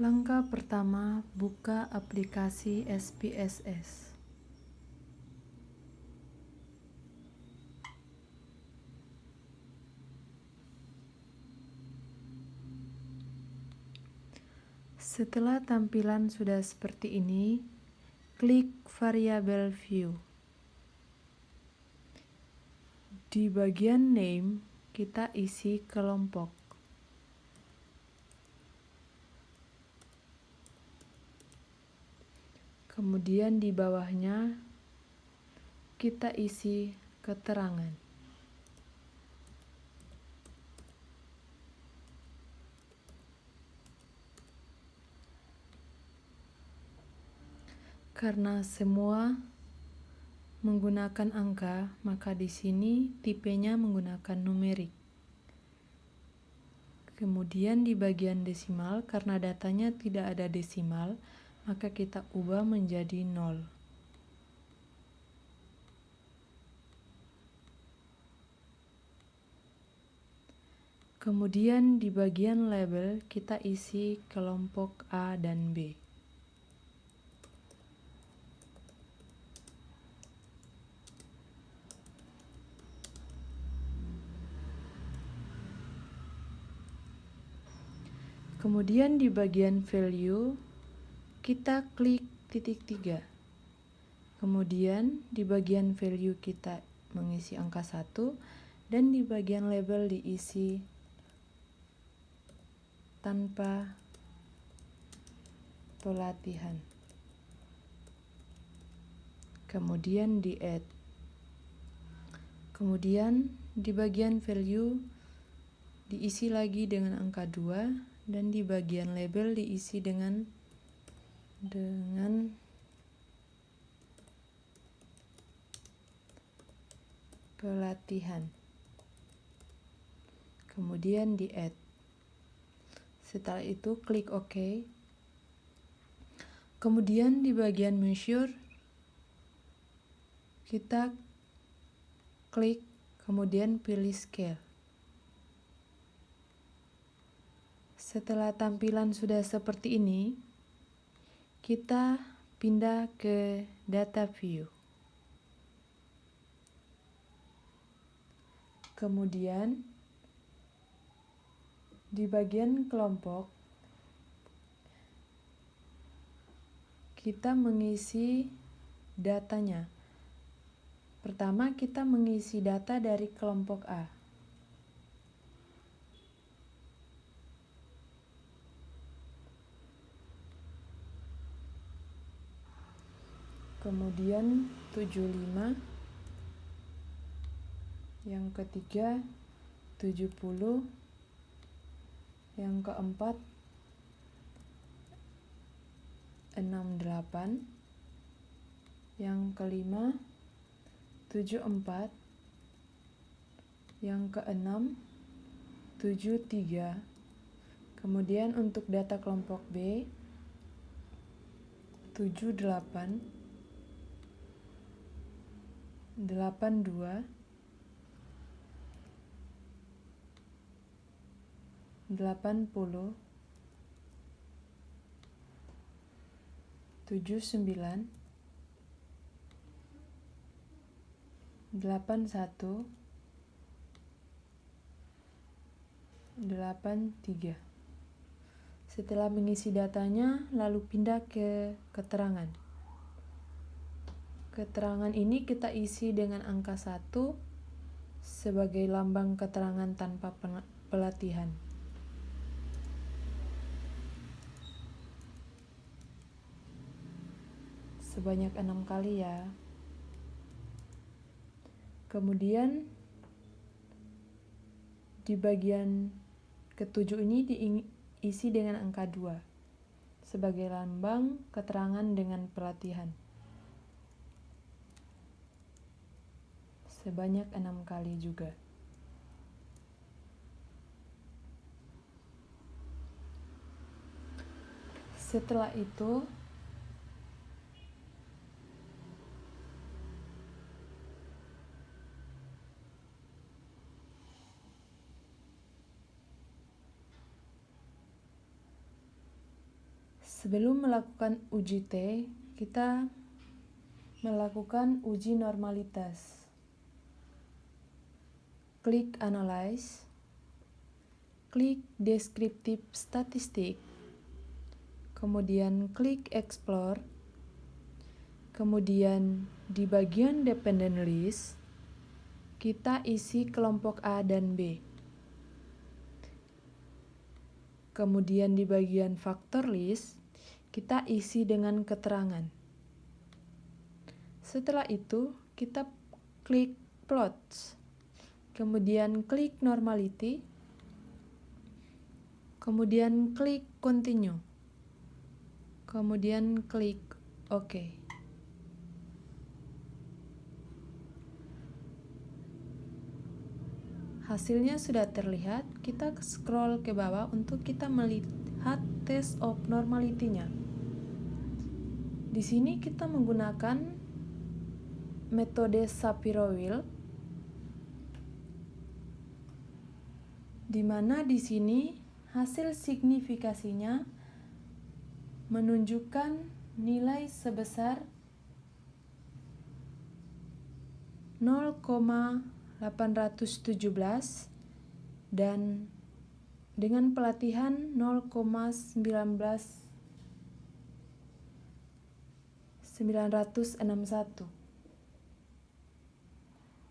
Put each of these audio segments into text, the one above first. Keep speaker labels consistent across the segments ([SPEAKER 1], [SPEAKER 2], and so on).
[SPEAKER 1] Langkah pertama, buka aplikasi SPSS. Setelah tampilan sudah seperti ini, klik variabel view. Di bagian name, kita isi kelompok. Kemudian di bawahnya, kita isi keterangan. Karena semua menggunakan angka, maka di sini tipenya menggunakan numerik. Kemudian di bagian desimal, karena datanya tidak ada desimal, maka kita ubah menjadi 0. Kemudian di bagian label, kita isi kelompok A dan B. Kemudian di bagian value, kita klik titik 3. Kemudian di bagian value kita mengisi angka 1, dan di bagian label diisi tanpa pelatihan. Kemudian di add. Kemudian di bagian value diisi lagi dengan angka 2, dan di bagian label diisi dengan pelatihan. Kemudian di add. Setelah itu klik OK. Kemudian di bagian measure kita klik, kemudian pilih scale. Setelah tampilan sudah seperti ini, kita pindah ke data view. Kemudian di bagian kelompok, kita mengisi datanya. Pertama, kita mengisi data dari kelompok A. Kemudian 75, yang ketiga 70, yang keempat 68, yang kelima 74, yang keenam 73. Kemudian untuk data kelompok B 78, 82, 80, 79, 81, 83. Setelah mengisi datanya, lalu pindah ke keterangan. Keterangan ini kita isi dengan angka 1 sebagai lambang keterangan tanpa pelatihan. Sebanyak 6 kali ya. Kemudian di bagian ketujuh ini diisi dengan angka 2 sebagai lambang keterangan dengan pelatihan. Sebanyak 6 kali juga. Setelah itu, Sebelum melakukan uji T, kita melakukan uji normalitas. Klik Analyze, klik Descriptive Statistic, kemudian klik Explore, kemudian di bagian Dependent List, kita isi kelompok A dan B. Kemudian di bagian Factor List, kita isi dengan keterangan. Setelah itu, kita klik Plots, kemudian klik Normality, kemudian klik Continue, kemudian klik OK. Hasilnya sudah terlihat, kita scroll ke bawah untuk kita melihat test of normality-nya. Di sini kita menggunakan metode Shapiro-Wilk, di mana di sini hasil signifikasinya menunjukkan nilai sebesar 0,817 dan dengan pelatihan 0,961.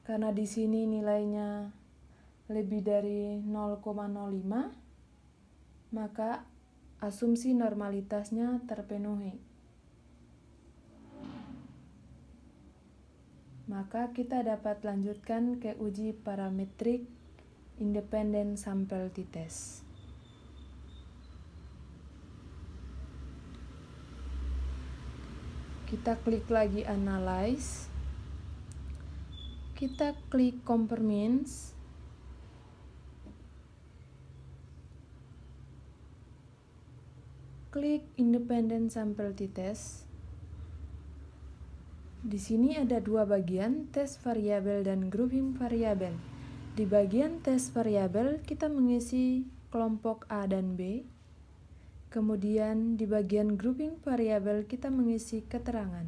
[SPEAKER 1] Karena di sini nilainya lebih dari 0,05, maka asumsi normalitasnya terpenuhi. Maka kita dapat lanjutkan ke uji parametrik independent sample t-test. Kita klik lagi Analyze, kita klik Compare Means, klik Independent Sample t-test. Di sini ada dua bagian, tes variabel dan grouping variabel. Di bagian tes variabel, kita mengisi kelompok A dan B. Kemudian di bagian grouping variabel, kita mengisi keterangan.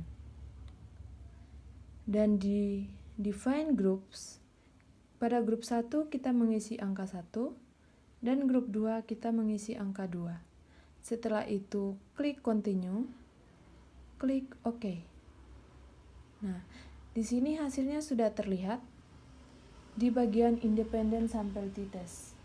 [SPEAKER 1] Dan di define groups, pada grup 1 kita mengisi angka 1, dan grup 2 kita mengisi angka 2. Setelah itu, klik Continue, klik OK. Nah, di sini hasilnya sudah terlihat di bagian Independent Sample t-test.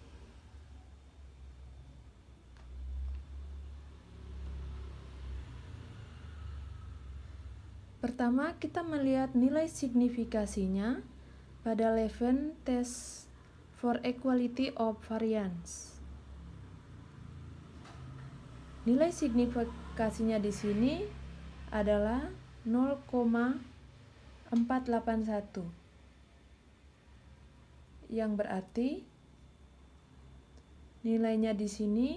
[SPEAKER 1] Pertama, kita melihat nilai signifikasinya pada level test for equality of variance. Nilai signifikasinya di sini adalah 0,481, yang berarti nilainya di sini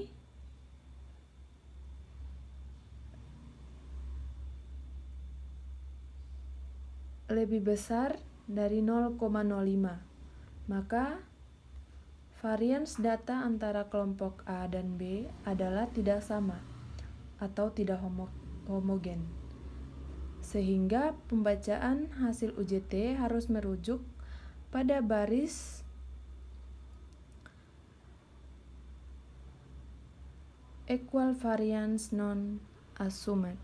[SPEAKER 1] lebih besar dari 0,05. Maka variance data antara kelompok A dan B adalah tidak sama atau tidak homogen. Sehingga pembacaan hasil UJT harus merujuk pada baris equal variance non assumed.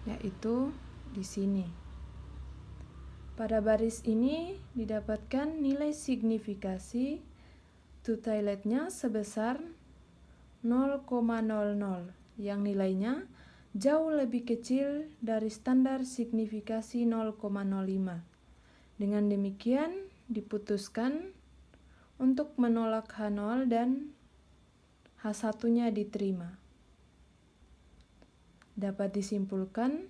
[SPEAKER 1] Yaitu di sini. Pada baris ini didapatkan nilai signifikasi two-tilednya sebesar 0,00 yang nilainya jauh lebih kecil dari standar signifikasi 0,05. Dengan demikian diputuskan untuk menolak H0 dan H1-nya diterima. Dapat disimpulkan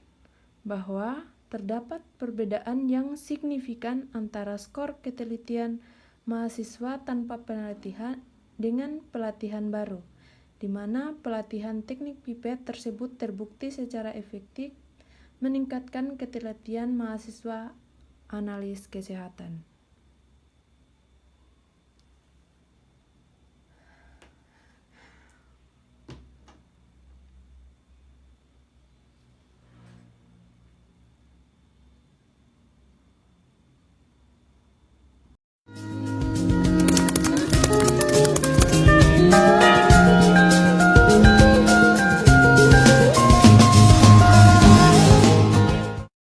[SPEAKER 1] bahwa terdapat perbedaan yang signifikan antara skor ketelitian mahasiswa tanpa pelatihan dengan pelatihan baru, di mana pelatihan teknik pipet tersebut terbukti secara efektif meningkatkan ketelitian mahasiswa analis kesehatan.